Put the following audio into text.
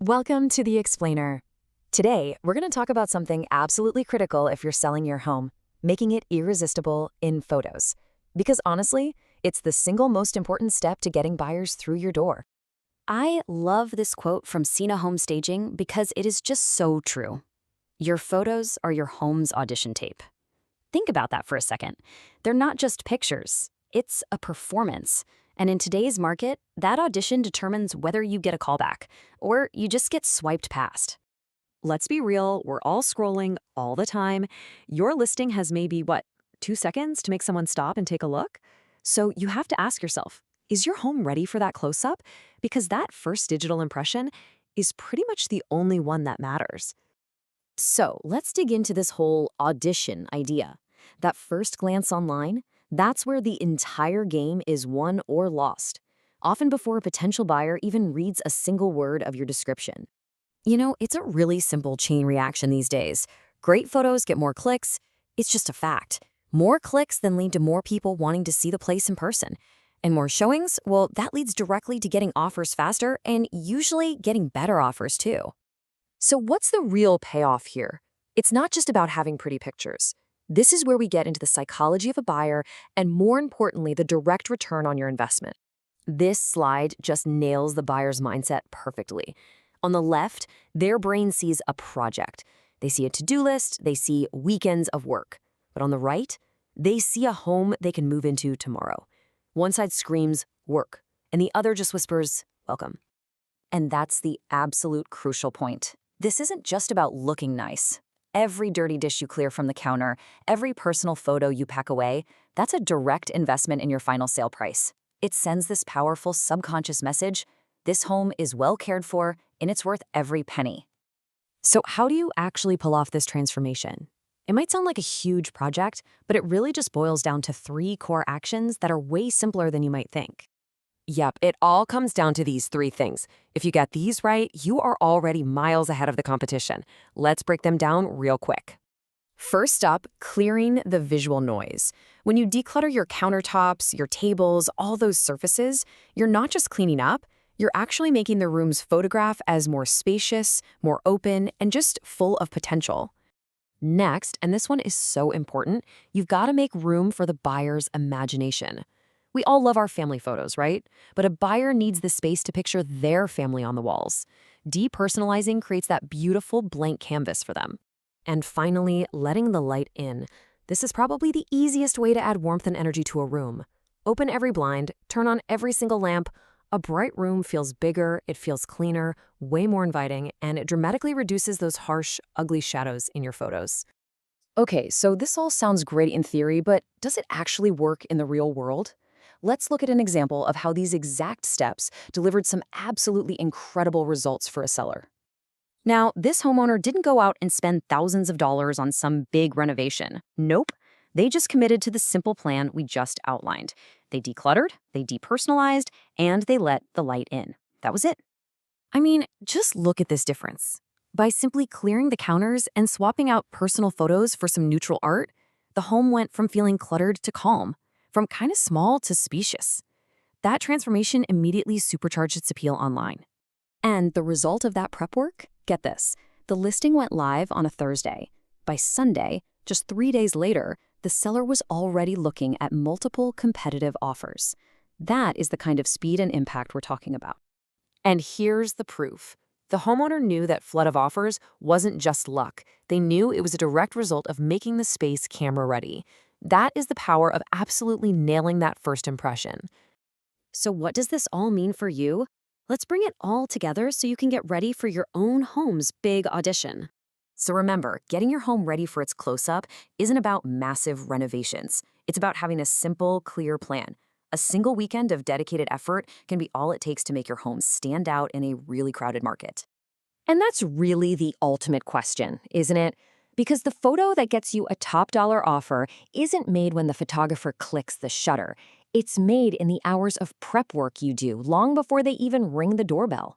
Welcome to The Explainer. Today, we're going to talk about something absolutely critical if you're selling your home, making it irresistible in photos. Because honestly, it's the single most important step to getting buyers through your door. I love this quote from Cena Home Staging because it is just so true. Your photos are your home's audition tape. Think about that for a second. They're not just pictures, it's a performance. And in today's market, that audition determines whether you get a callback or you just get swiped past. Let's be real, we're all scrolling all the time. Your listing has maybe, 2 seconds to make someone stop and take a look? So you have to ask yourself, is your home ready for that close-up? Because that first digital impression is pretty much the only one that matters. So let's dig into this whole audition idea. That first glance online, that's where the entire game is won or lost, often before a potential buyer even reads a single word of your description. You know, it's a really simple chain reaction these days. Great photos get more clicks. It's just a fact. More clicks then lead to more people wanting to see the place in person. And more showings, well, that leads directly to getting offers faster and usually getting better offers too. So what's the real payoff here? It's not just about having pretty pictures. This is where we get into the psychology of a buyer and, more importantly, the direct return on your investment. This slide just nails the buyer's mindset perfectly. On the left, their brain sees a project. They see a to-do list, they see weekends of work. But on the right, they see a home they can move into tomorrow. One side screams, work, and the other just whispers, welcome. And that's the absolute crucial point. This isn't just about looking nice. Every dirty dish you clear from the counter, every personal photo you pack away, that's a direct investment in your final sale price. It sends this powerful subconscious message: this home is well cared for, and it's worth every penny. So how do you actually pull off this transformation? It might sound like a huge project, but it really just boils down to 3 core actions that are way simpler than you might think. Yep, it all comes down to these 3 things. If you get these right, you are already miles ahead of the competition. Let's break them down real quick. First up, clearing the visual noise. When you declutter your countertops, your tables, all those surfaces, you're not just cleaning up, you're actually making the room's photograph as more spacious, more open, and just full of potential. Next, and this one is so important, you've got to make room for the buyer's imagination. We all love our family photos, right? But a buyer needs the space to picture their family on the walls. Depersonalizing creates that beautiful blank canvas for them. And finally, letting the light in. This is probably the easiest way to add warmth and energy to a room. Open every blind, turn on every single lamp. A bright room feels bigger, it feels cleaner, way more inviting, and it dramatically reduces those harsh, ugly shadows in your photos. Okay, so this all sounds great in theory, but does it actually work in the real world? Let's look at an example of how these exact steps delivered some absolutely incredible results for a seller. Now, this homeowner didn't go out and spend thousands of dollars on some big renovation. Nope. They just committed to the simple plan we just outlined. They decluttered, they depersonalized, and they let the light in. That was it. I mean, just look at this difference. By simply clearing the counters and swapping out personal photos for some neutral art, the home went from feeling cluttered to calm, from kind of small to spacious. That transformation immediately supercharged its appeal online. And the result of that prep work? Get this. The listing went live on a Thursday. By Sunday, just 3 days later, the seller was already looking at multiple competitive offers. That is the kind of speed and impact we're talking about. And here's the proof. The homeowner knew that flood of offers wasn't just luck. They knew it was a direct result of making the space camera ready. That is the power of absolutely nailing that first impression. So what does this all mean for you? Let's bring it all together so you can get ready for your own home's big audition. So remember, getting your home ready for its close-up isn't about massive renovations. It's about having a simple, clear plan. A single weekend of dedicated effort can be all it takes to make your home stand out in a really crowded market. And that's really the ultimate question, isn't it? Because the photo that gets you a top-dollar offer isn't made when the photographer clicks the shutter. It's made in the hours of prep work you do long before they even ring the doorbell.